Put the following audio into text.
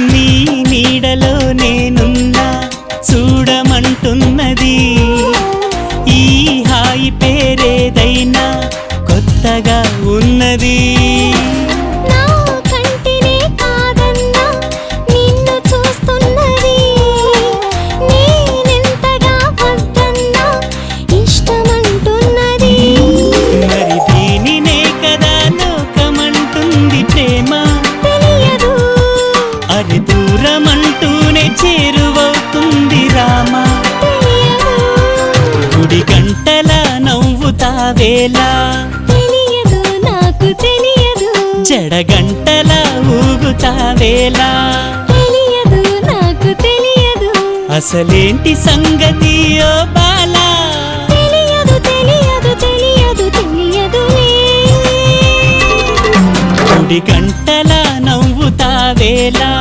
నీ నీడలో నేనున్నా చూడమంటున్నది ఈ హాయి పేరేదైనా కొత్తగా ఉన్నది దూరమంటూనే చేరువవుతుంది రామా గుడి గంటల నవ్వుతావేలా తెలియదు నాకు తెలియదు జడగంటల ఊగుతావేలా తెలియదు నాకు తెలియదు అసలేంటి సంగతి ఓ బాలా తెలియదు తెలియదు తెలియదు తెలియదులే గుడి గంటల నవ్వుతావేలా